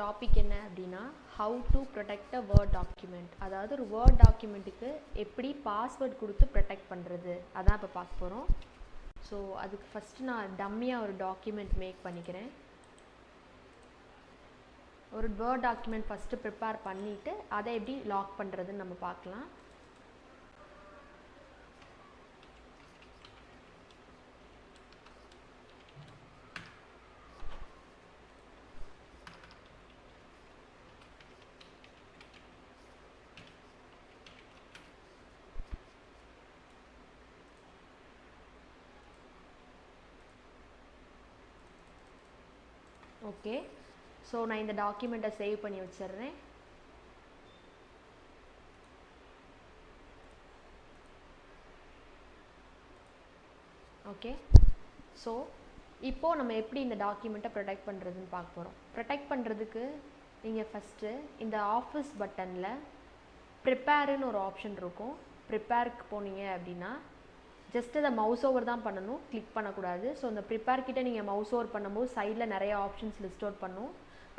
Topic என்ன அப்படின்னா how to protect a word document. அதாவது ஒரு வேர்ட் டாக்குமெண்ட்டுக்கு எப்படி பாஸ்வேர்ட் கொடுத்து ப்ரொடெக்ட் பண்ணுறது அதான் இப்போ பார்க்க போகிறோம். ஸோ அதுக்கு ஃபஸ்ட்டு நான் டம்மியாக ஒரு டாக்குமெண்ட் மேக் பண்ணிக்கிறேன். ஒரு வேர்ட் டாக்குமெண்ட் ஃபஸ்ட்டு ப்ரிப்பேர் பண்ணிவிட்டு அதை எப்படி லாக் பண்ணுறதுன்னு நம்ம பார்க்கலாம். ஓகே, ஸோ நான் இந்த டாக்குமெண்ட்டை சேவ் பண்ணி வச்சிடுறேன். ஓகே, ஸோ இப்போது நம்ம எப்படி இந்த டாக்குமெண்ட்டை ப்ரொடெக்ட் பண்ணுறதுன்னு பார்க்க போகிறோம். ப்ரொடெக்ட் பண்ணுறதுக்கு நீங்கள் ஃபஸ்ட்டு இந்த ஆஃபீஸ் பட்டனில் ப்ரிப்பேருன்னு ஒரு ஆப்ஷன் இருக்கும். ப்ரிப்பேருக்கு போனீங்க அப்படின்னா ஜஸ்ட் அதை மவுஸ் ஓவர் தான் பண்ணணும், கிளிக் பண்ணக்கூடாது. ஸோ இந்த ப்ரிப்பேர் கிட்ட நீங்கள் மவுஸ் ஓவர் பண்ணும்போது சைடில் நிறைய ஆப்ஷன்ஸ் லிஸ்ட் அவுட் பண்ணும்.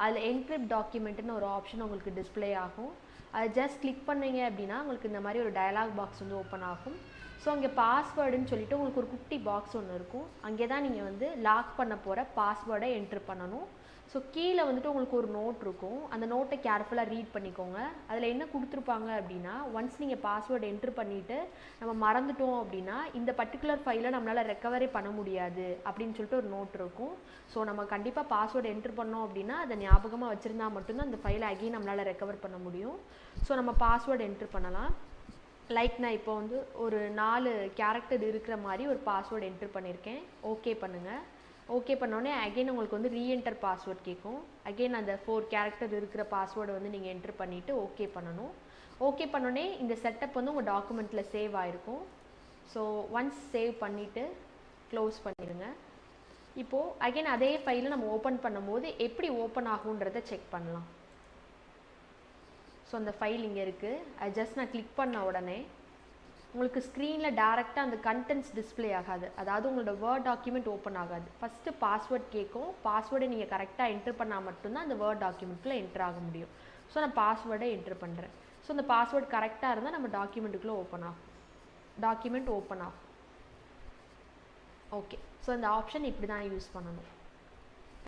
அதில் என்கிரிப்ட் டாக்குமெண்ட்டுன்னு ஒரு ஆப்ஷன் உங்களுக்கு டிஸ்பிளே ஆகும். அதை ஜஸ்ட் கிளிக் பண்ணீங்க அப்படின்னா உங்களுக்கு இந்த மாதிரி ஒரு டயலாக் பாக்ஸ் வந்து ஓப்பன் ஆகும். ஸோ அங்கே பாஸ்வேர்டுன்னு சொல்லிட்டு உங்களுக்கு ஒரு குட்டி பாக்ஸ் ஒன்று இருக்கும். அங்கே தான் நீங்கள் வந்து லாக் பண்ண போகிற பாஸ்வேர்டை என்ட்ரு பண்ணணும். ஸோ கீழே வந்துட்டு உங்களுக்கு ஒரு நோட் இருக்கும். அந்த நோட்டை கேர்ஃபுல்லாக ரீட் பண்ணிக்கோங்க. அதில் என்ன கொடுத்துருப்பாங்க அப்படின்னா, ஒன்ஸ் நீங்கள் பாஸ்வேர்டு என்ட்ரு பண்ணிவிட்டு நம்ம மறந்துட்டோம் அப்படின்னா இந்த பர்டிகுலர் ஃபைலை நம்மளால் ரெக்கவரே பண்ண முடியாது அப்படின்னு சொல்லிட்டு ஒரு நோட் இருக்கும். ஸோ நம்ம கண்டிப்பாக பாஸ்வேர்டு என்ட்ரு பண்ணோம் அப்படின்னா அதை ஞாபகமாக வச்சுருந்தா மட்டும்தான் அந்த ஃபைலை அகைன் நம்மளால் ரெக்கவர் பண்ண முடியும். ஸோ நம்ம பாஸ்வேர்டு என்ட்ரு பண்ணலாம். லைக் நான் இப்போ வந்து ஒரு 4 கேரக்டர் இருக்கிற மாதிரி ஒரு பாஸ்வேர்டு என்ட்ரு பண்ணியிருக்கேன். ஓகே பண்ணுங்கள். ஓகே பண்ணோடனே அகெயின் உங்களுக்கு வந்து ரீஎன்டர் பாஸ்வேர்ட் கேட்கும். அகெயின் அந்த 4 கேரக்டர் இருக்கிற பாஸ்வேர்டை வந்து நீங்கள் என்ட்ரு பண்ணிவிட்டு ஓகே பண்ணணும். ஓகே பண்ணோடனே இந்த செட்டப் வந்து உங்கள் டாக்குமெண்ட்டில் சேவ் ஆகிருக்கும். ஸோ ஒன்ஸ் சேவ் பண்ணிவிட்டு க்ளோஸ் பண்ணிடுங்க. இப்போது அகெயின் அதே ஃபைலை நம்ம ஓப்பன் பண்ணும்போது எப்படி ஓப்பன் ஆகுன்றதை செக் பண்ணலாம். ஸோ அந்த ஃபைல் இங்கே இருக்குது. அது ஜஸ்ட் நான் கிளிக் பண்ண உடனே உங்களுக்கு ஸ்க்ரீனில் டேரெக்டாக அந்த கண்டென்ட்ஸ் டிஸ்பிளே ஆகாது. அதாவது உங்களோட வேர்ட் டாக்குமெண்ட் ஓப்பன் ஆகாது. ஃபஸ்ட்டு பாஸ்வேர்ட் கேட்கும். பாஸ்வேர்டை நீங்கள் கரெக்டாக என்ட்ரு பண்ணால் மட்டும்தான் அந்த வேர்ட் டாக்குமெண்ட்டில் என்ட்ரு ஆக முடியும். ஸோ நான் பாஸ்வேர்டை என்ட்ரு பண்ணுறேன். ஸோ அந்த பாஸ்வேர்டு கரெக்டாக இருந்தால் நம்ம டாக்குமெண்ட்டுக்குள்ளே ஓப்பன் ஆகும். டாக்குமெண்ட் ஓப்பன் ஆகும். ஓகே, ஸோ இந்த ஆப்ஷன் இப்படி தான் யூஸ் பண்ணணும்.